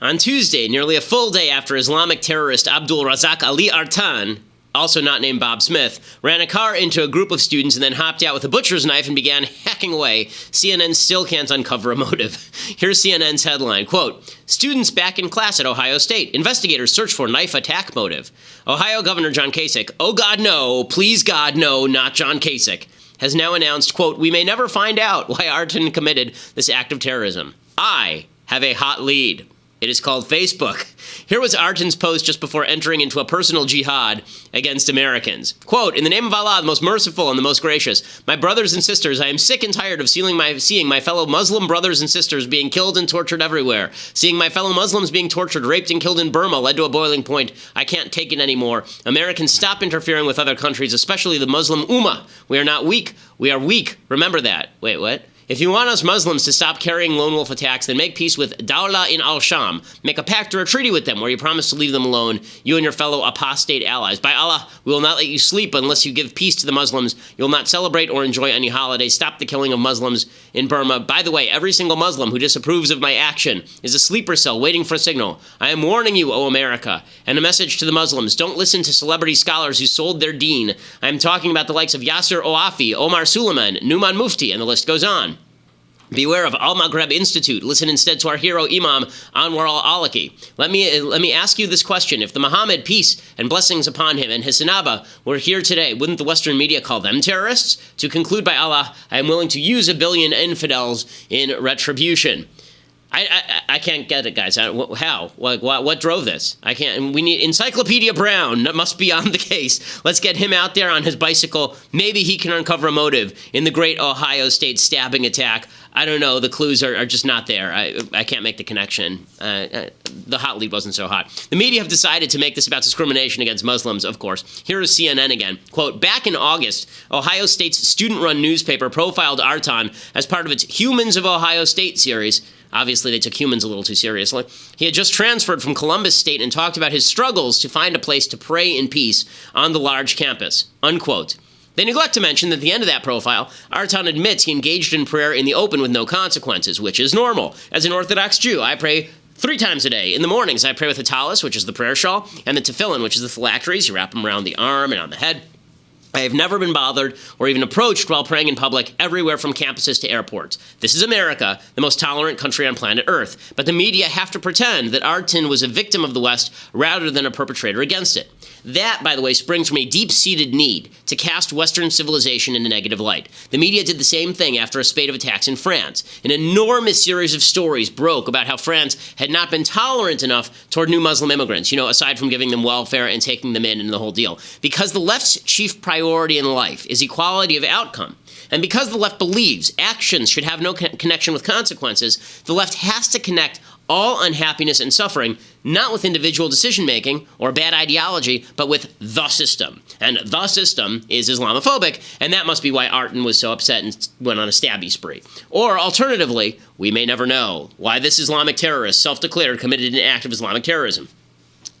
On Tuesday, nearly a full day after Islamic terrorist Abdul Razak Ali Artan, also not named Bob Smith, ran a car into a group of students and then hopped out with a butcher's knife and began hacking away, CNN still can't uncover a motive. Here's CNN's headline, quote, "Students back in class at Ohio State. Investigators search for knife attack motive." Ohio Governor John Kasich, oh God no, please God no, not John Kasich, has now announced, quote, "We may never find out why Artan committed this act of terrorism. I have a hot lead. It is called Facebook." Here was Artan's post just before entering into a personal jihad against Americans. Quote, "In the name of Allah, the most merciful and the most gracious, my brothers and sisters, I am sick and tired of seeing my fellow Muslim brothers and sisters being killed and tortured everywhere. Seeing my fellow Muslims being tortured, raped, and killed in Burma led to a boiling point. I can't take it anymore. Americans, stop interfering with other countries, especially the Muslim Ummah. We are not weak. We are weak. Remember that." Wait, what? If you want us Muslims to stop carrying lone wolf attacks, then make peace with Dawla in al-Sham. Make a pact or a treaty with them where you promise to leave them alone, you and your fellow apostate allies. By Allah, we will not let you sleep unless you give peace to the Muslims. You will not celebrate or enjoy any holidays. Stop the killing of Muslims in Burma. By the way, every single Muslim who disapproves of my action is a sleeper cell waiting for a signal. I am warning you, O America. And a message to the Muslims, don't listen to celebrity scholars who sold their deen. I am talking about the likes of Yasser Oafi, Omar Suleiman, Numan Mufti, and the list goes on. Beware of Al-Maghreb Institute. Listen instead to our hero Imam Anwar al-Awlaki. Let me ask you this question. If the Muhammad, peace and blessings upon him, and his Sahaba were here today, wouldn't the Western media call them terrorists? To conclude, by Allah, I am willing to use 1 billion infidels in retribution. I can't get it, guys. How? What drove this? I can't. We need Encyclopedia Brown. That must be on the case. Let's get him out there on his bicycle. Maybe he can uncover a motive in the great Ohio State stabbing attack. I don't know. The clues are just not there. I can't make the connection. The hot lead wasn't so hot. The media have decided to make this about discrimination against Muslims, of course. Here is CNN again. Quote, "Back in August, Ohio State's student-run newspaper profiled Artan as part of its Humans of Ohio State series." Obviously, they took humans a little too seriously. He had just transferred from Columbus State and talked about his struggles to find a place to pray in peace on the large campus. Unquote. They neglect to mention that at the end of that profile, Artan admits he engaged in prayer in the open with no consequences, which is normal. As an Orthodox Jew, I pray 3 times a day. In the mornings, I pray with the tallis, which is the prayer shawl, and the tefillin, which is the phylacteries. You wrap them around the arm and on the head. I have never been bothered or even approached while praying in public everywhere from campuses to airports. This is America, the most tolerant country on planet Earth. But the media have to pretend that Artan was a victim of the West rather than a perpetrator against it. That, by the way, springs from a deep-seated need to cast Western civilization in a negative light. The media did the same thing after a spate of attacks in France. An enormous series of stories broke about how France had not been tolerant enough toward new Muslim immigrants, aside from giving them welfare and taking them in and the whole deal. Because the left's chief priority in life is equality of outcome, and because the left believes actions should have no connection with consequences, the left has to connect all unhappiness and suffering not with individual decision-making or bad ideology, but with the system. And the system is Islamophobic, and that must be why Artan was so upset and went on a stabby spree. Or, alternatively, we may never know why this Islamic terrorist, self-declared, committed an act of Islamic terrorism.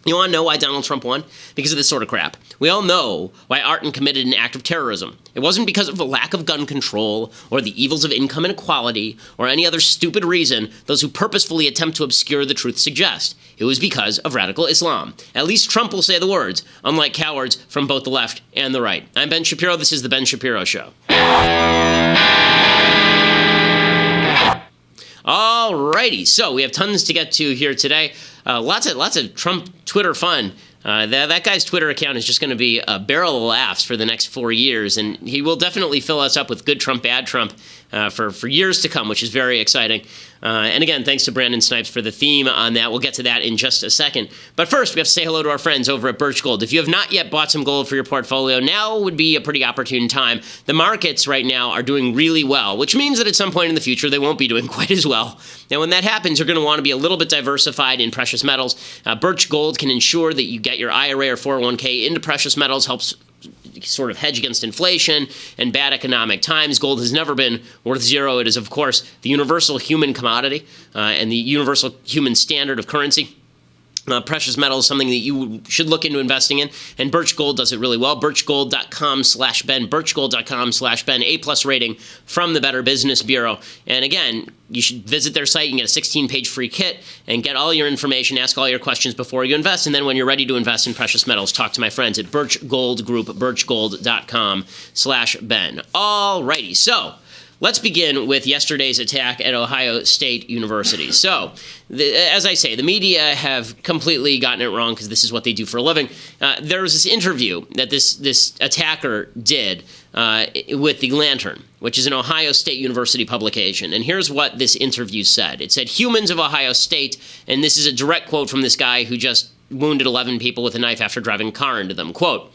You want to know why Donald Trump won? Because of this sort of crap. We all know why Artan committed an act of terrorism. It wasn't because of a lack of gun control, or the evils of income inequality, or any other stupid reason those who purposefully attempt to obscure the truth suggest. It was because of radical Islam. At least Trump will say the words, unlike cowards from both the left and the right. I'm Ben Shapiro. This is The Ben Shapiro Show. Alrighty, so we have tons to get to here today. Lots of Trump Twitter fun. That guy's Twitter account is just going to be a barrel of laughs for the next 4 years, and he will definitely fill us up with good Trump, bad Trump for years to come, which is very exciting. And again, thanks to Brandon Snipes for the theme on that. We'll get to that in just a second. But first, we have to say hello to our friends over at Birch Gold. If you have not yet bought some gold for your portfolio, now would be a pretty opportune time. The markets right now are doing really well, which means that at some point in the future, they won't be doing quite as well. Now, when that happens, you're going to want to be a little bit diversified in precious metals. Birch Gold can ensure that you get your IRA or 401k into precious metals, helps sort of hedge against inflation and bad economic times. Gold has never been worth zero. It is, of course, the universal human commodity and the universal human standard of currency. Precious metals, something that you should look into investing in. And Birch Gold does it really well. Birchgold.com/Ben. Birchgold.com/Ben. A+ rating from the Better Business Bureau. And again, you should visit their site and get a 16-page free kit and get all your information, ask all your questions before you invest. And then when you're ready to invest in precious metals, talk to my friends at Birch Gold Group, birchgold.com/Ben. All righty. So let's begin with yesterday's attack at Ohio State University. So, as I say, the media have completely gotten it wrong because this is what they do for a living. There was this interview that this attacker did with the Lantern, which is an Ohio State University publication. And here's what this interview said. It said, "Humans of Ohio State," and this is a direct quote from this guy who just wounded 11 people with a knife after driving a car into them. Quote,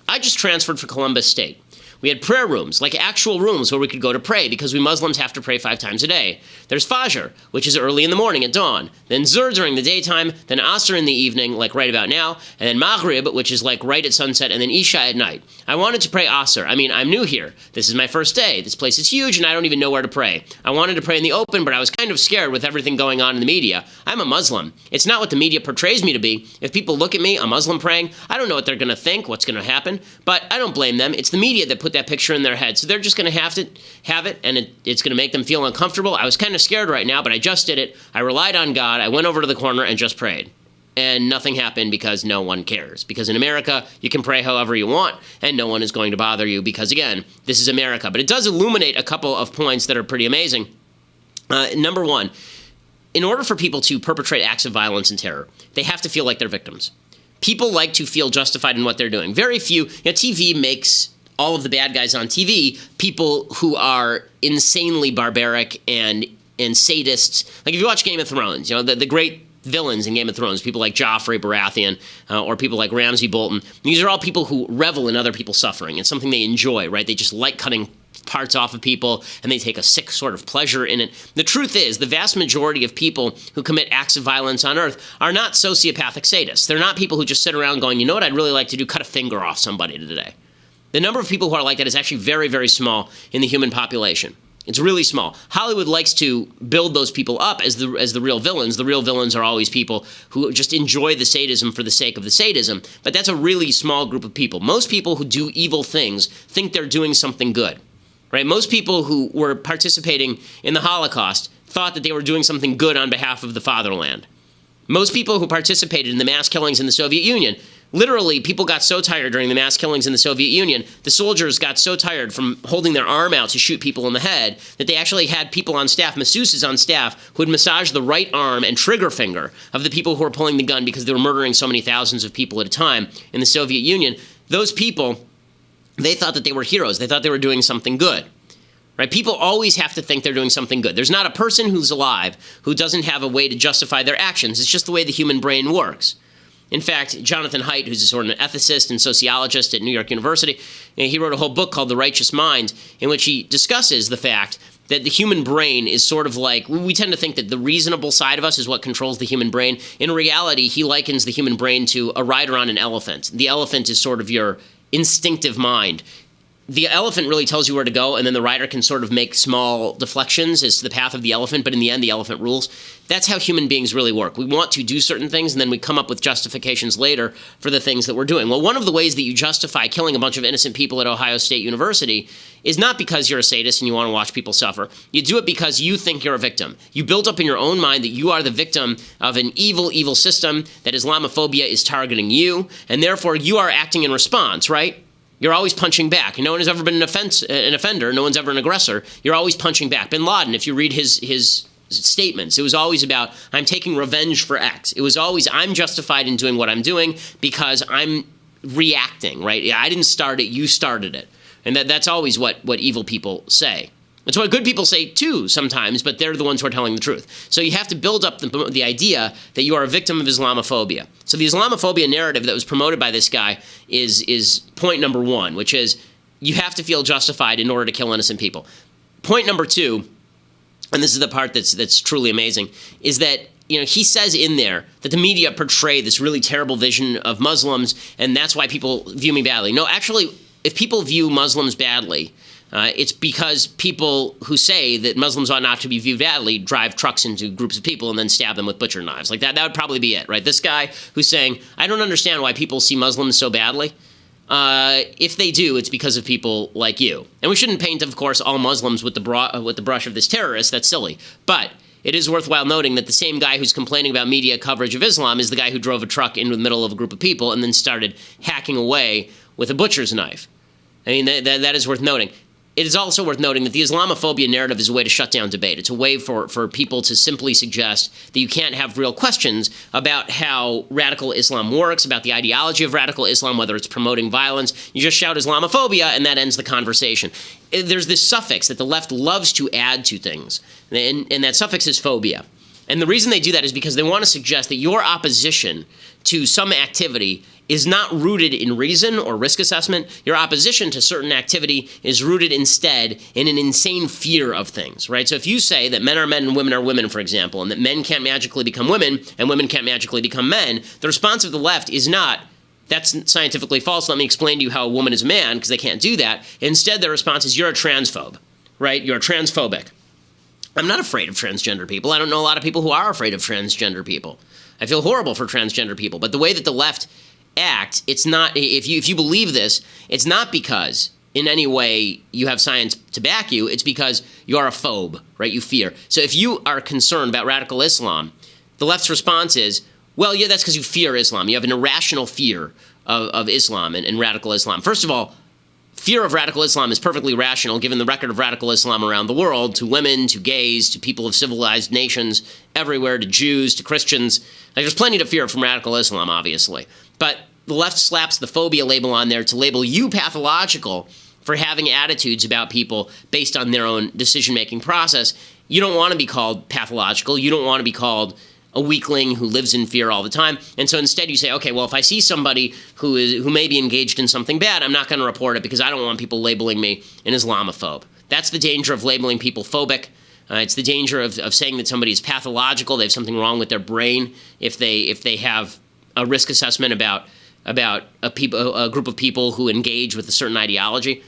"I just transferred for Columbus State. We had prayer rooms, like actual rooms where we could go to pray because we Muslims have to pray 5 times a day. There's Fajr, which is early in the morning at dawn, then Zuhr during the daytime, then Asr in the evening, like right about now, and then Maghrib, which is like right at sunset, and then Isha at night. I wanted to pray Asr. I mean, I'm new here. This is my first day. This place is huge, and I don't even know where to pray. I wanted to pray in the open, but I was kind of scared with everything going on in the media. I'm a Muslim. It's not what the media portrays me to be. If people look at me, a Muslim praying, I don't know what they're going to think, what's going to happen, but I don't blame them. It's the media that put that picture in their head. So they're just going to have it, and it's going to make them feel uncomfortable. I was kind of scared right now, but I just did it. I relied on God. I went over to the corner and just prayed. And nothing happened because no one cares. Because in America, you can pray however you want, and no one is going to bother you because, again, this is America. But it does illuminate a couple of points that are pretty amazing. Number one, in order for people to perpetrate acts of violence and terror, they have to feel like they're victims. People like to feel justified in what they're doing. Very few, TV makes all of the bad guys on TV people who are insanely barbaric and sadists. Like if you watch Game of Thrones, the great villains in Game of Thrones, people like Joffrey Baratheon or people like Ramsay Bolton, these are all people who revel in other people's suffering. It's something they enjoy, right? They just like cutting parts off of people, and they take a sick sort of pleasure in it. The truth is, the vast majority of people who commit acts of violence on Earth are not sociopathic sadists. They're not people who just sit around going, you know what I'd really like to do? Cut a finger off somebody today. The number of people who are like that is actually very, very small in the human population. It's really small. Hollywood likes to build those people up as the real villains. The real villains are always people who just enjoy the sadism for the sake of the sadism, but that's a really small group of people. Most people who do evil things think they're doing something good, right? Most people who were participating in the Holocaust thought that they were doing something good on behalf of the fatherland. Most people who participated in the mass killings in the Soviet Union, literally, people got so tired during the mass killings in the Soviet Union, the soldiers got so tired from holding their arm out to shoot people in the head that they actually had people on staff, masseuses on staff, who would massage the right arm and trigger finger of the people who were pulling the gun because they were murdering so many thousands of people at a time in the Soviet Union. Those people, they thought that they were heroes. They thought they were doing something good. Right? People always have to think they're doing something good. There's not a person who's alive who doesn't have a way to justify their actions. It's just the way the human brain works. In fact, Jonathan Haidt, who's a sort of an ethicist and sociologist at New York University, he wrote a whole book called The Righteous Mind, in which he discusses the fact that the human brain is sort of like, we tend to think that the reasonable side of us is what controls the human brain. In reality, he likens the human brain to a rider on an elephant. The elephant is sort of your instinctive mind. The elephant really tells you where to go, and then the rider can sort of make small deflections as to the path of the elephant, but in the end, the elephant rules. That's how human beings really work. We want to do certain things, and then we come up with justifications later for the things that we're doing. Well, one of the ways that you justify killing a bunch of innocent people at Ohio State University is not because you're a sadist and you want to watch people suffer. You do it because you think you're a victim. You build up in your own mind that you are the victim of an evil, evil system, that Islamophobia is targeting you, and therefore you are acting in response, right? You're always punching back. No one has ever been an offender. No one's ever an aggressor. You're always punching back. Bin Laden, if you read his statements, it was always about, I'm taking revenge for X. It was always, I'm justified in doing what I'm doing because I'm reacting, right? Yeah, I didn't start it. You started it. And that's always what evil people say. It's what good people say too sometimes, but they're the ones who are telling the truth. So you have to build up the idea that you are a victim of Islamophobia. So the Islamophobia narrative that was promoted by this guy is point number one, which is you have to feel justified in order to kill innocent people. Point number two, and this is the part that's truly amazing, is that he says in there that the media portray this really terrible vision of Muslims, and that's why people view me badly. No, actually, if people view Muslims badly, It's because people who say that Muslims ought not to be viewed badly drive trucks into groups of people and then stab them with butcher knives. Like that would probably be it, right? This guy who's saying, I don't understand why people see Muslims so badly. If they do, it's because of people like you. And we shouldn't paint, of course, all Muslims with the brush of this terrorist. That's silly. But it is worthwhile noting that the same guy who's complaining about media coverage of Islam is the guy who drove a truck into the middle of a group of people and then started hacking away with a butcher's knife. I mean, that is worth noting. It is also worth noting that the Islamophobia narrative is a way to shut down debate. It's a way for people to simply suggest that you can't have real questions about how radical Islam works, about the ideology of radical Islam, whether it's promoting violence. You just shout Islamophobia, and that ends the conversation. There's this suffix that the left loves to add to things, and that suffix is phobia. And the reason they do that is because they want to suggest that your opposition to some activity is not rooted in reason or risk assessment. Your opposition to certain activity is rooted instead in an insane fear of things, right? So if you say that men are men and women are women, for example, and that men can't magically become women and women can't magically become men, the response of the left is not, that's scientifically false, let me explain to you how a woman is a man, because they can't do that. Instead, their response is, you're a transphobe, right? You're transphobic. I'm not afraid of transgender people. I don't know a lot of people who are afraid of transgender people. I feel horrible for transgender people. But the way that the left act, it's not, if you believe this, it's not because in any way you have science to back you, it's because you are a phobe, right? You fear. So if you are concerned about radical Islam, the left's response is, well, yeah, that's because you fear Islam. You have an irrational fear of Islam and radical Islam. First of all, fear of radical Islam is perfectly rational given the record of radical Islam around the world, to women, to gays, to people of civilized nations everywhere, to Jews, to Christians. Like, there's plenty to fear from radical Islam, obviously. But the left slaps the phobia label on there to label you pathological for having attitudes about people based on their own decision-making process. You don't want to be called pathological. You don't want to be called a weakling who lives in fear all the time. And so instead you say, okay, well, if I see somebody who may be engaged in something bad, I'm not going to report it because I don't want people labeling me an Islamophobe. That's the danger of labeling people phobic. It's the danger of saying that somebody is pathological. They have something wrong with their brain if they have a risk assessment about a group of people who engage with a certain ideology.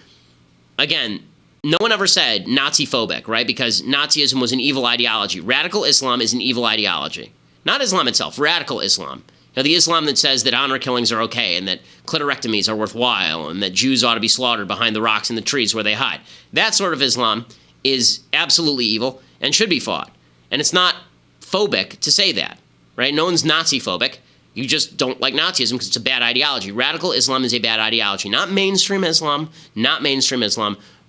Again, no one ever said Nazi-phobic, right? Because Nazism was an evil ideology. Radical Islam is an evil ideology. Not Islam itself, radical Islam. You know, the Islam that says that honor killings are okay and that clitorectomies are worthwhile and that Jews ought to be slaughtered behind the rocks and the trees where they hide. That sort of Islam is absolutely evil and should be fought. And it's not phobic to say that, right? No one's Nazi-phobic. You just don't like Nazism because it's a bad ideology. Radical Islam is a bad ideology. Not mainstream Islam,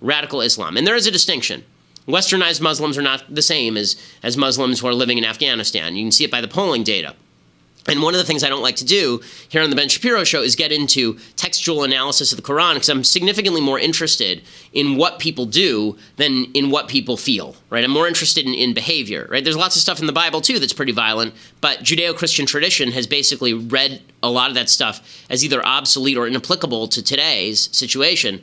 radical Islam. And there is a distinction. Westernized Muslims are not the same as Muslims who are living in Afghanistan. You can see it by the polling data. And one of the things I don't like to do here on the Ben Shapiro Show is get into textual analysis of the Quran, because I'm significantly more interested in what people do than in what people feel, right? I'm more interested in behavior, right? There's lots of stuff in the Bible, too, that's pretty violent, but Judeo-Christian tradition has basically read a lot of that stuff as either obsolete or inapplicable to today's situation.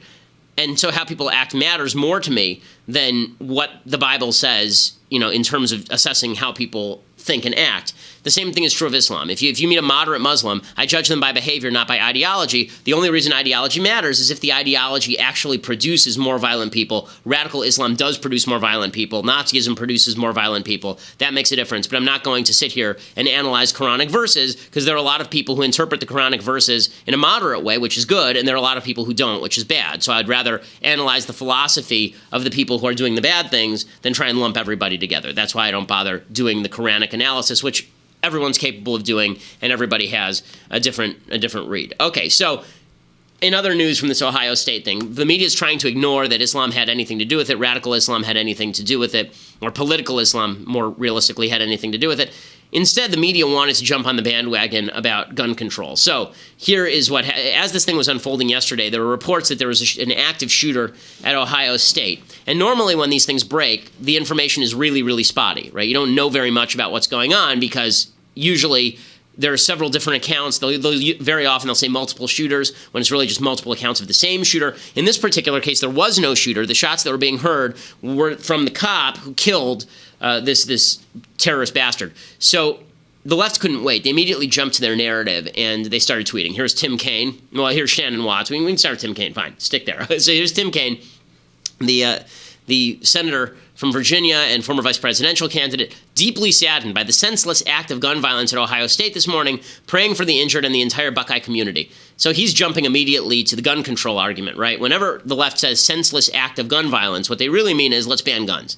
And so how people act matters more to me than what the Bible says, you know, in terms of assessing how people think and act. The same thing is true of Islam. If you meet a moderate Muslim, I judge them by behavior, not by ideology. The only reason ideology matters is if the ideology actually produces more violent people. Radical Islam does produce more violent people. Nazism produces more violent people. That makes a difference. But I'm not going to sit here and analyze Quranic verses, because there are a lot of people who interpret the Quranic verses in a moderate way, which is good, and there are a lot of people who don't, which is bad. So I'd rather analyze the philosophy of the people who are doing the bad things than try and lump everybody together. That's why I don't bother doing the Quranic analysis, which everyone's capable of doing, and everybody has a different read. Okay, so in other news from this Ohio State thing, the media is trying to ignore that Islam had anything to do with it, radical Islam had anything to do with it, or political Islam, more realistically, had anything to do with it. Instead, the media wanted to jump on the bandwagon about gun control. So here is what, as this thing was unfolding yesterday, there were reports that there was an active shooter at Ohio State. And normally when these things break, the information is really, really spotty, right? You don't know very much about what's going on because usually there are several different accounts. Very often they'll say multiple shooters when it's really just multiple accounts of the same shooter. In this particular case, there was no shooter. The shots that were being heard were from the cop who killed this terrorist bastard. So the left couldn't wait. They immediately jumped to their narrative and they started tweeting. Here's Tim Kaine. Well, here's Shannon Watts. We can start with Tim Kaine. Fine, stick there. So here's Tim Kaine. The senator from Virginia and former vice presidential candidate, deeply saddened by the senseless act of gun violence at Ohio State this morning, praying for the injured and the entire Buckeye community. So he's jumping immediately to the gun control argument, right? Whenever the left says senseless act of gun violence, what they really mean is let's ban guns.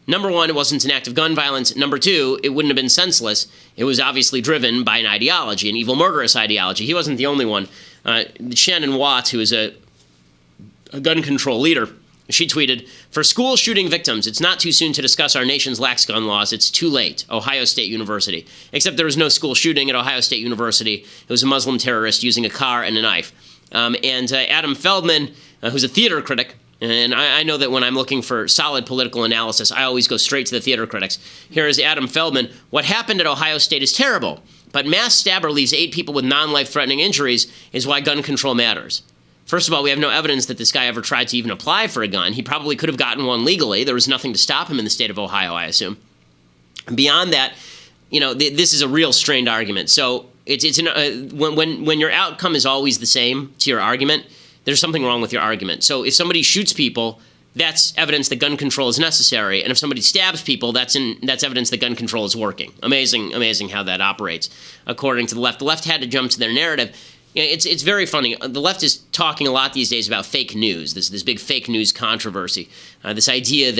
Number one, it wasn't an act of gun violence. Number two, it wouldn't have been senseless. It was obviously driven by an ideology, an evil, murderous ideology. He wasn't the only one. Shannon Watts, who is a gun control leader, she tweeted, "For school shooting victims, it's not too soon to discuss our nation's lax gun laws. It's too late. Ohio State University." Except there was no school shooting at Ohio State University. It was a Muslim terrorist using a car and a knife. Adam Feldman, who's a theater critic, and I know that when I'm looking for solid political analysis, I always go straight to the theater critics. Here is Adam Feldman. "What happened at Ohio State is terrible, but mass stabber leaves 8 people with non-life-threatening injuries is why gun control matters. First of all, we have no evidence that this guy ever tried to even apply for a gun. He probably could have gotten one legally. There was nothing to stop him in the state of Ohio, I assume. Beyond that, this is a real strained argument. So when your outcome is always the same to your argument, there's something wrong with your argument. So if somebody shoots people, that's evidence that gun control is necessary. And if somebody stabs people, that's evidence that gun control is working. Amazing how that operates, according to the left. The left had to jump to their narrative. It's very funny. The left is talking a lot these days about fake news, this big fake news controversy, this idea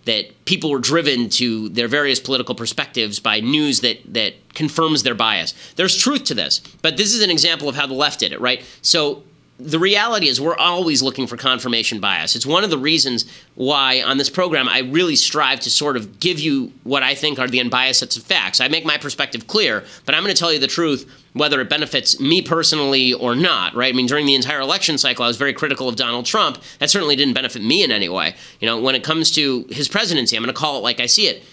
that people were driven to their various political perspectives by news that confirms their bias. There's truth to this, but this is an example of how the left did it, right? So the reality is we're always looking for confirmation bias. It's one of the reasons why on this program I really strive to sort of give you what I think are the unbiased sets of facts. I make my perspective clear, but I'm going to tell you the truth whether it benefits me personally or not, right? I mean, during the entire election cycle, I was very critical of Donald Trump. That certainly didn't benefit me in any way. When it comes to his presidency, I'm going to call it like I see it.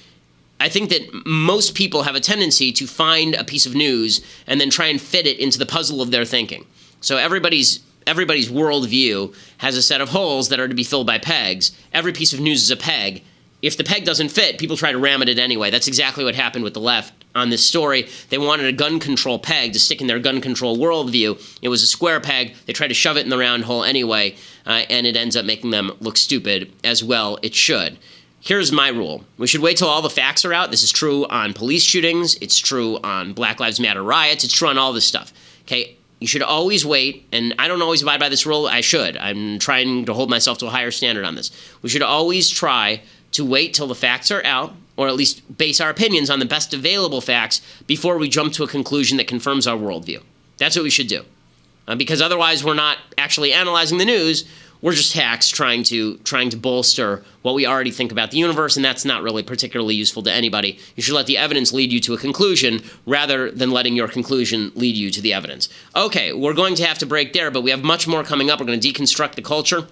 I think that most people have a tendency to find a piece of news and then try and fit it into the puzzle of their thinking. So everybody's worldview has a set of holes that are to be filled by pegs. Every piece of news is a peg. If the peg doesn't fit, people try to ram it in anyway. That's exactly what happened with the left on this story. They wanted a gun control peg to stick in their gun control worldview. It was a square peg. They tried to shove it in the round hole anyway, and it ends up making them look stupid as well. It should. Here's my rule. We should wait till all the facts are out. This is true on police shootings. It's true on Black Lives Matter riots. It's true on all this stuff. Okay? You should always wait, and I don't always abide by this rule. I should. I'm trying to hold myself to a higher standard on this. We should always try to wait till the facts are out, or at least base our opinions on the best available facts before we jump to a conclusion that confirms our worldview. That's what we should do. Because otherwise we're not actually analyzing the news. We're just hacks trying to bolster what we already think about the universe, and that's not really particularly useful to anybody. You should let the evidence lead you to a conclusion rather than letting your conclusion lead you to the evidence. Okay, we're going to have to break there, but we have much more coming up. We're going to deconstruct the culture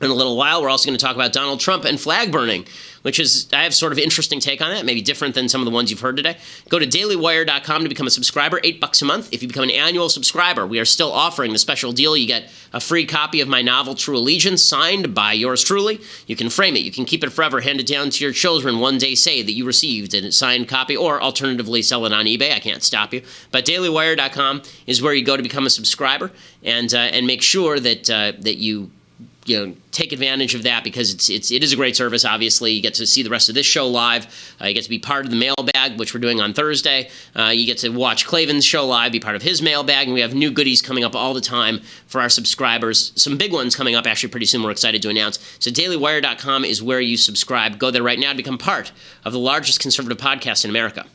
in a little while. We're also going to talk about Donald Trump and flag burning, which is, I have sort of interesting take on that, maybe different than some of the ones you've heard today. Go to dailywire.com to become a subscriber, $8 a month. If you become an annual subscriber, we are still offering the special deal. You get a free copy of my novel, True Allegiance, signed by yours truly. You can frame it. You can keep it forever, hand it down to your children, one day say that you received a signed copy, or alternatively sell it on eBay. I can't stop you. But dailywire.com is where you go to become a subscriber, and make sure that you take advantage of that, because it is a great service. Obviously, you get to see the rest of this show live. You get to be part of the mailbag, which we're doing on Thursday. You get to watch Clavin's show live, be part of his mailbag, and we have new goodies coming up all the time for our subscribers. Some big ones coming up actually pretty soon we're excited to announce. So dailywire.com is where you subscribe. Go there right now to become part of the largest conservative podcast in America.